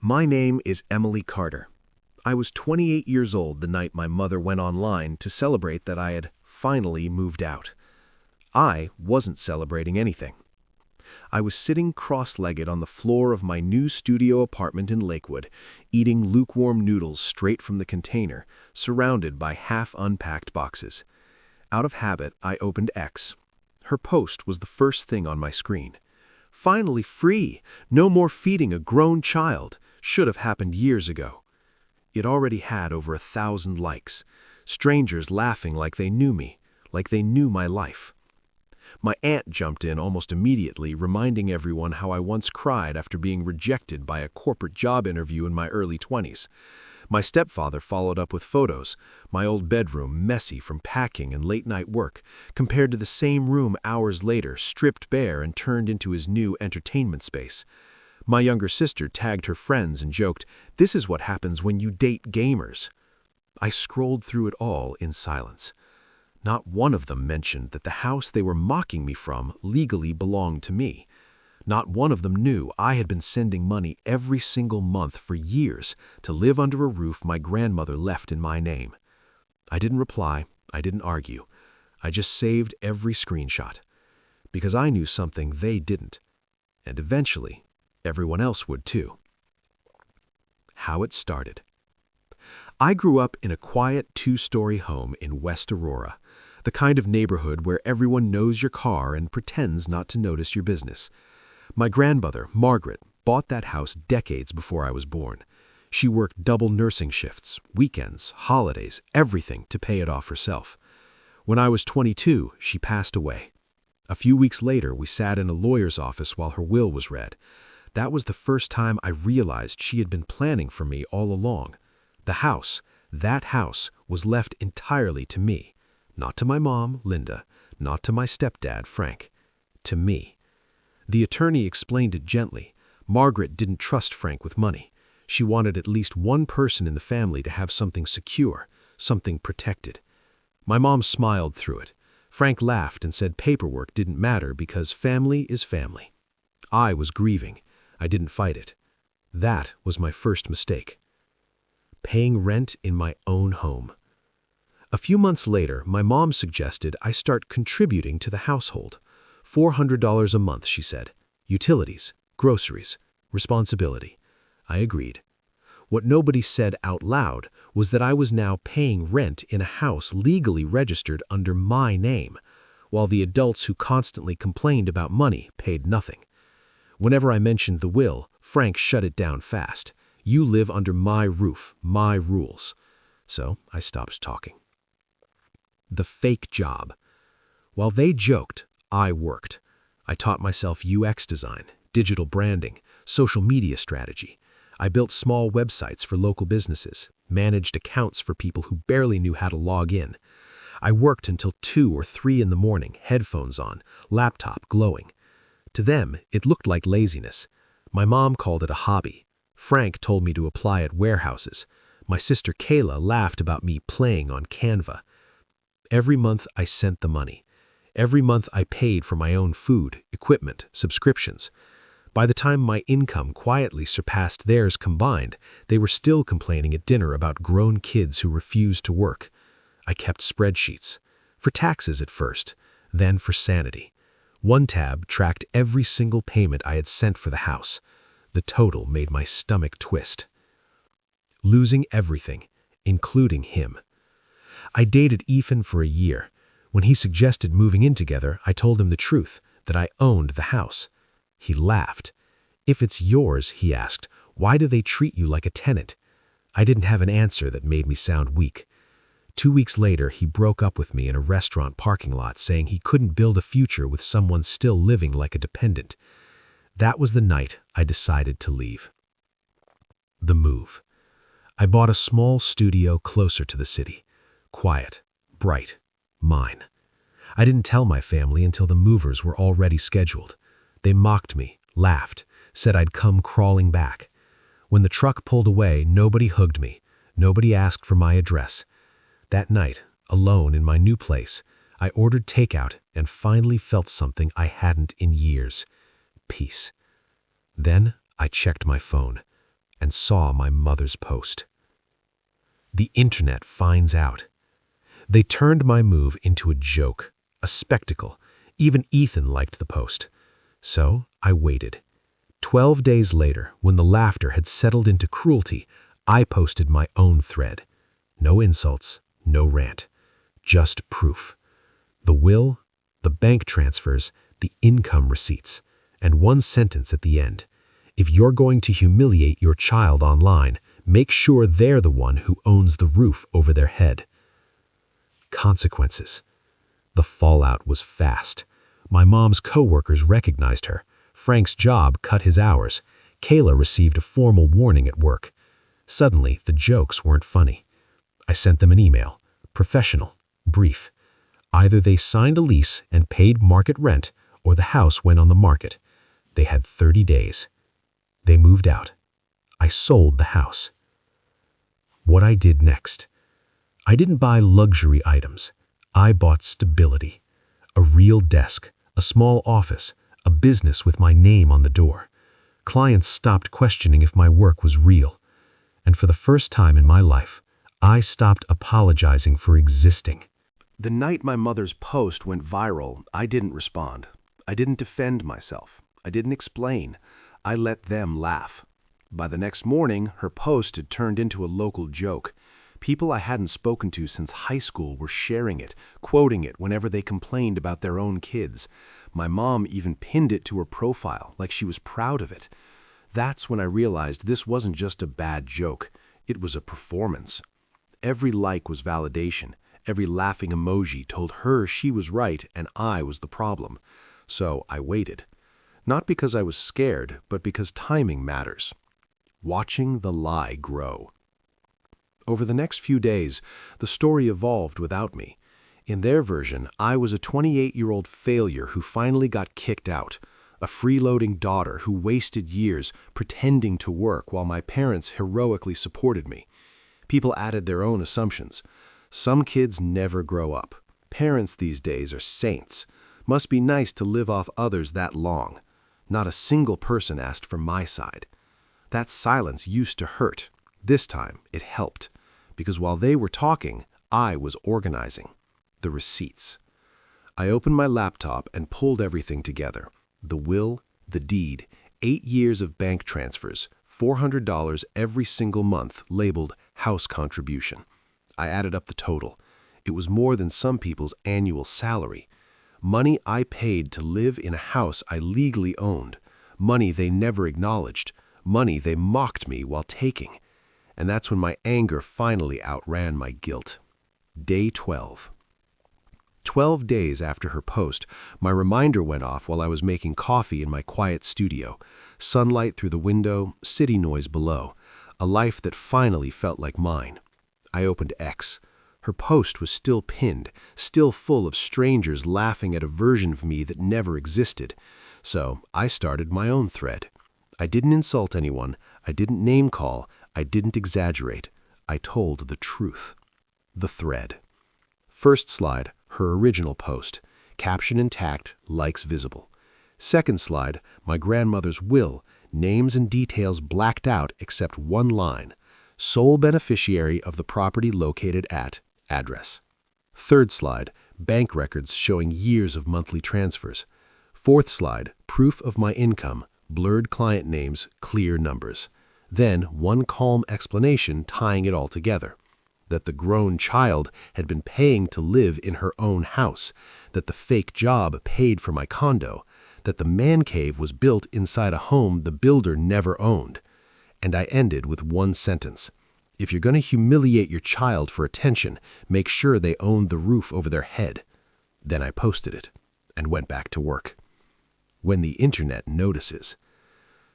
My name is Emily Carter. I was 28 years old the night my mother went online to celebrate that I had finally moved out. I wasn't celebrating anything. I was sitting cross-legged on the floor of my new studio apartment in Lakewood, eating lukewarm noodles straight from the container, surrounded by half-unpacked boxes. Out of habit, I opened X. Her post was the first thing on my screen. Finally free! No more feeding a grown child. Should have happened years ago. It already had over 1,000 likes. Strangers laughing like they knew me, like they knew my life. My aunt jumped in almost immediately, reminding everyone how I once cried after being rejected by a corporate job interview in my early 20s. My stepfather followed up with photos, my old bedroom messy from packing and late-night work, compared to the same room hours later, stripped bare and turned into his new entertainment space. My younger sister tagged her friends and joked, "This is what happens when you date gamers." I scrolled through it all in silence. Not one of them mentioned that the house they were mocking me from legally belonged to me. Not one of them knew I had been sending money every single month for years to live under a roof my grandmother left in my name. I didn't reply, I didn't argue. I just saved every screenshot. Because I knew something they didn't. And eventually, everyone else would too. How it started. I grew up in a quiet 2-story home in West Aurora, the kind of neighborhood where everyone knows your car and pretends not to notice your business. My grandmother, Margaret, bought that house decades before I was born. She worked double nursing shifts, weekends, holidays, everything to pay it off herself. When I was 22, she passed away. A few weeks later, we sat in a lawyer's office while her will was read. That was the first time I realized she had been planning for me all along. The house, that house, was left entirely to me. Not to my mom, Linda, not to my stepdad, Frank. To me. The attorney explained it gently. Margaret didn't trust Frank with money. She wanted at least one person in the family to have something secure, something protected. My mom smiled through it. Frank laughed and said paperwork didn't matter because family is family. I was grieving. I didn't fight it. That was my first mistake. Paying rent in my own home. A few months later, my mom suggested I start contributing to the household. $400 a month, she said. Utilities, groceries, responsibility. I agreed. What nobody said out loud was that I was now paying rent in a house legally registered under my name, while the adults who constantly complained about money paid nothing. Whenever I mentioned the will, Frank shut it down fast. You live under my roof, my rules. So I stopped talking. The fake job. While they joked, I worked. I taught myself UX design, digital branding, social media strategy. I built small websites for local businesses, managed accounts for people who barely knew how to log in. I worked until 2 or 3 in the morning, headphones on, laptop glowing. To them, it looked like laziness. My mom called it a hobby. Frank told me to apply at warehouses. My sister Kayla laughed about me playing on Canva. Every month I sent the money. Every month I paid for my own food, equipment, subscriptions. By the time my income quietly surpassed theirs combined, they were still complaining at dinner about grown kids who refused to work. I kept spreadsheets. For taxes at first, then for sanity. One tab tracked every single payment I had sent for the house. The total made my stomach twist. Losing everything, including him. I dated Ethan for a year. When he suggested moving in together, I told him the truth, that I owned the house. He laughed. If it's yours, he asked, why do they treat you like a tenant? I didn't have an answer that made me sound weak. 2 weeks later, he broke up with me in a restaurant parking lot saying he couldn't build a future with someone still living like a dependent. That was the night I decided to leave. The move. I bought a small studio closer to the city. Quiet, bright, mine. I didn't tell my family until the movers were already scheduled. They mocked me, laughed, said I'd come crawling back. When the truck pulled away, nobody hugged me. Nobody asked for my address. That night, alone in my new place, I ordered takeout and finally felt something I hadn't in years. Peace. Then I checked my phone, and saw my mother's post. The internet finds out. They turned my move into a joke, a spectacle. Even Ethan liked the post. So I waited. 12 days later, when the laughter had settled into cruelty, I posted my own thread. No insults, no rant. Just proof. The will, the bank transfers, the income receipts, and one sentence at the end. If you're going to humiliate your child online, make sure they're the one who owns the roof over their head. Consequences. The fallout was fast. My mom's co-workers recognized her. Frank's job cut his hours. Kayla received a formal warning at work. Suddenly, the jokes weren't funny. I sent them an email. Professional. Brief. Either they signed a lease and paid market rent, or the house went on the market. They had 30 days. They moved out. I sold the house. What I did next. I didn't buy luxury items. I bought stability. A real desk, a small office, a business with my name on the door. Clients stopped questioning if my work was real. And for the first time in my life, I stopped apologizing for existing. The night my mother's post went viral, I didn't respond. I didn't defend myself. I didn't explain. I let them laugh. By the next morning, her post had turned into a local joke. People I hadn't spoken to since high school were sharing it, quoting it whenever they complained about their own kids. My mom even pinned it to her profile, like she was proud of it. That's when I realized this wasn't just a bad joke. It was a performance. Every like was validation. Every laughing emoji told her she was right and I was the problem. So I waited. Not because I was scared, but because timing matters. Watching the lie grow. Over the next few days, the story evolved without me. In their version, I was a 28-year-old failure who finally got kicked out, a freeloading daughter who wasted years pretending to work while my parents heroically supported me. People added their own assumptions. Some kids never grow up. Parents these days are saints. Must be nice to live off others that long. Not a single person asked for my side. That silence used to hurt. This time, it helped. Because while they were talking, I was organizing. The receipts. I opened my laptop and pulled everything together. The will, the deed, 8 years of bank transfers, $400 every single month labeled house contribution. I added up the total. It was more than some people's annual salary. Money I paid to live in a house I legally owned. Money they never acknowledged. Money they mocked me while taking. And that's when my anger finally outran my guilt. Day 12. 12 days after her post, my reminder went off while I was making coffee in my quiet studio. Sunlight through the window, city noise below. A life that finally felt like mine. I opened X. Her post was still pinned, still full of strangers laughing at a version of me that never existed. So I started my own thread. I didn't insult anyone. I didn't name call. I didn't exaggerate. I told the truth. The thread. First slide, her original post. Caption intact, likes visible. Second slide, my grandmother's will, names and details blacked out except one line. Sole beneficiary of the property located at address. Third slide, bank records showing years of monthly transfers. Fourth slide, proof of my income, blurred client names, clear numbers. Then one calm explanation tying it all together. That the grown child had been paying to live in her own house, that the fake job paid for my condo, that the man cave was built inside a home the builder never owned. And I ended with one sentence. If you're going to humiliate your child for attention, make sure they own the roof over their head. Then I posted it and went back to work. When the internet notices.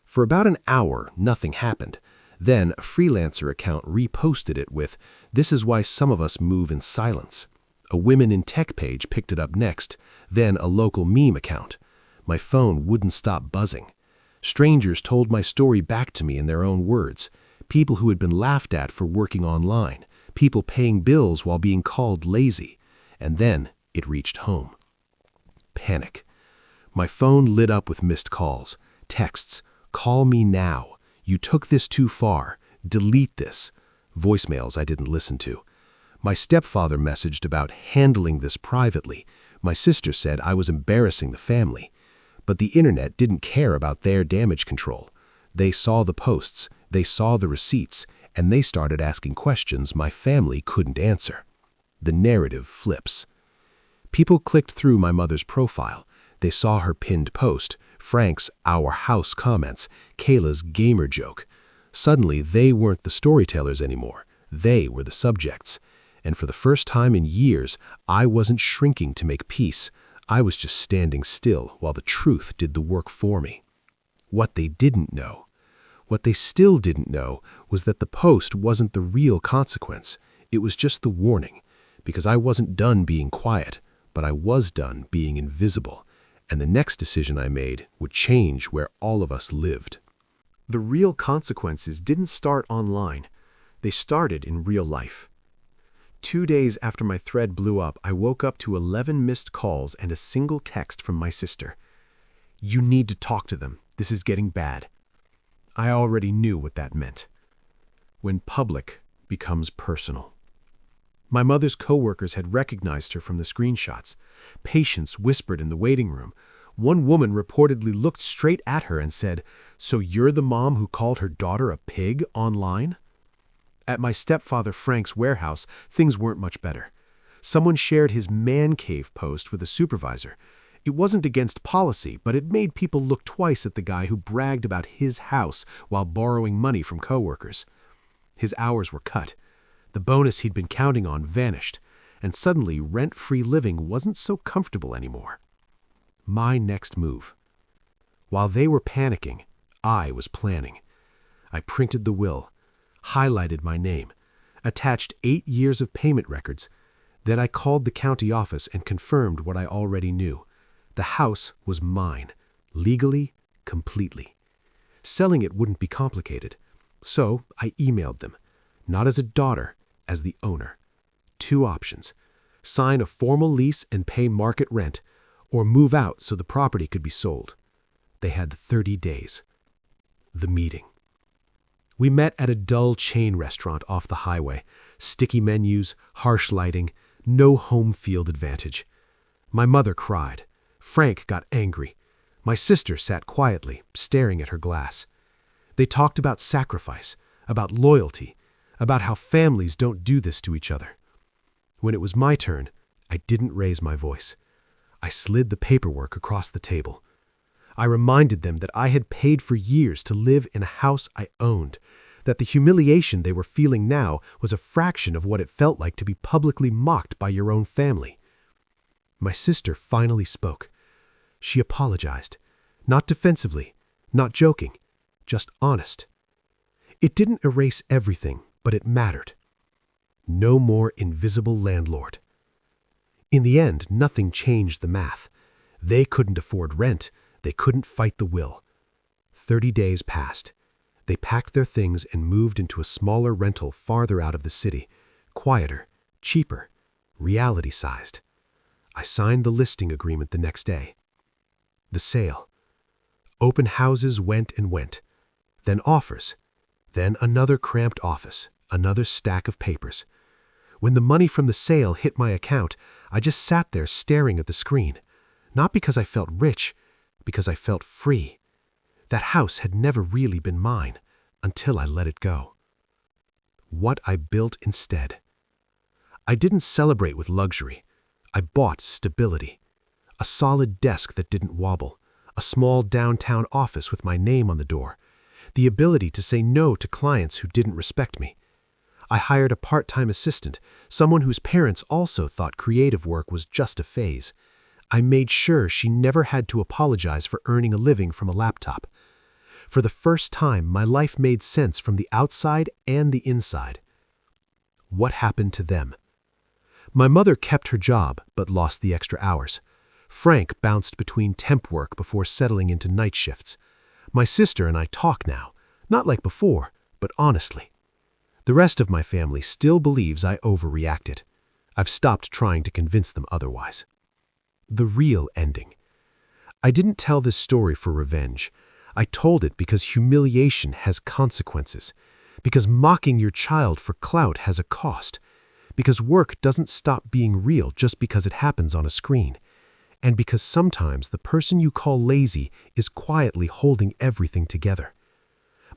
For about an hour, nothing happened. Then a freelancer account reposted it with, "This is why some of us move in silence." A Women in Tech page picked it up next, then a local meme account. My phone wouldn't stop buzzing. Strangers told my story back to me in their own words. People who had been laughed at for working online. People paying bills while being called lazy. And then it reached home. Panic. My phone lit up with missed calls, texts. Call me now. "You took this too far. Delete this." Voicemails I didn't listen to. My stepfather messaged about handling this privately. My sister said I was embarrassing the family. But the internet didn't care about their damage control. They saw the posts, they saw the receipts, and they started asking questions my family couldn't answer. The narrative flips. People clicked through my mother's profile. They saw her pinned post, Frank's "Our House" comments, Kayla's gamer joke. Suddenly, they weren't the storytellers anymore. They were the subjects. And for the first time in years, I wasn't shrinking to make peace. I was just standing still while the truth did the work for me. What they didn't know, what they still didn't know, was that the post wasn't the real consequence. It was just the warning, because I wasn't done being quiet, but I was done being invisible. And the next decision I made would change where all of us lived. The real consequences didn't start online. They started in real life. 2 days after my thread blew up, I woke up to 11 missed calls and a single text from my sister. "You need to talk to them. This is getting bad." I already knew what that meant. When public becomes personal. My mother's coworkers had recognized her from the screenshots. Patients whispered in the waiting room. One woman reportedly looked straight at her and said, "So you're the mom who called her daughter a pig online?" At my stepfather Frank's warehouse, things weren't much better. Someone shared his man cave post with a supervisor. It wasn't against policy, but it made people look twice at the guy who bragged about his house while borrowing money from coworkers. His hours were cut. The bonus he'd been counting on vanished, and suddenly rent-free living wasn't so comfortable anymore. My next move. While they were panicking, I was planning. I printed the will, highlighted my name, attached 8 years of payment records. Then I called the county office and confirmed what I already knew. The house was mine, legally, completely. Selling it wouldn't be complicated. So I emailed them, not as a daughter, as the owner. 2 options: sign a formal lease and pay market rent, or move out so the property could be sold. They had 30 days. The meeting. We met at a dull chain restaurant off the highway. Sticky menus, harsh lighting, no home field advantage. My mother cried. Frank got angry. My sister sat quietly, staring at her glass. They talked about sacrifice, about loyalty, about how families don't do this to each other. When it was my turn, I didn't raise my voice. I slid the paperwork across the table. I reminded them that I had paid for years to live in a house I owned, that the humiliation they were feeling now was a fraction of what it felt like to be publicly mocked by your own family. My sister finally spoke. She apologized, not defensively, not joking, just honest. It didn't erase everything, but it mattered. No more invisible landlord. In the end, nothing changed the math. They couldn't afford rent. They couldn't fight the will. 30 days passed. They packed their things and moved into a smaller rental farther out of the city, quieter, cheaper, reality-sized. I signed the listing agreement the next day. The sale. Open houses went and went. Then offers. Then another cramped office, another stack of papers. When the money from the sale hit my account, I just sat there staring at the screen. Not because I felt rich, because I felt free. That house had never really been mine until I let it go. What I built instead. I didn't celebrate with luxury. I bought stability. A solid desk that didn't wobble. A small downtown office with my name on the door. The ability to say no to clients who didn't respect me. I hired a part-time assistant, someone whose parents also thought creative work was just a phase. I made sure she never had to apologize for earning a living from a laptop. For the first time, my life made sense from the outside and the inside. What happened to them? My mother kept her job, but lost the extra hours. Frank bounced between temp work before settling into night shifts. My sister and I talk now, not like before, but honestly. The rest of my family still believes I overreacted. I've stopped trying to convince them otherwise. The real ending. I didn't tell this story for revenge. I told it because humiliation has consequences, because mocking your child for clout has a cost, because work doesn't stop being real just because it happens on a screen, and because sometimes the person you call lazy is quietly holding everything together.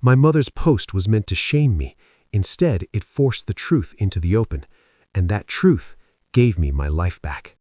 My mother's post was meant to shame me. Instead, it forced the truth into the open, and that truth gave me my life back.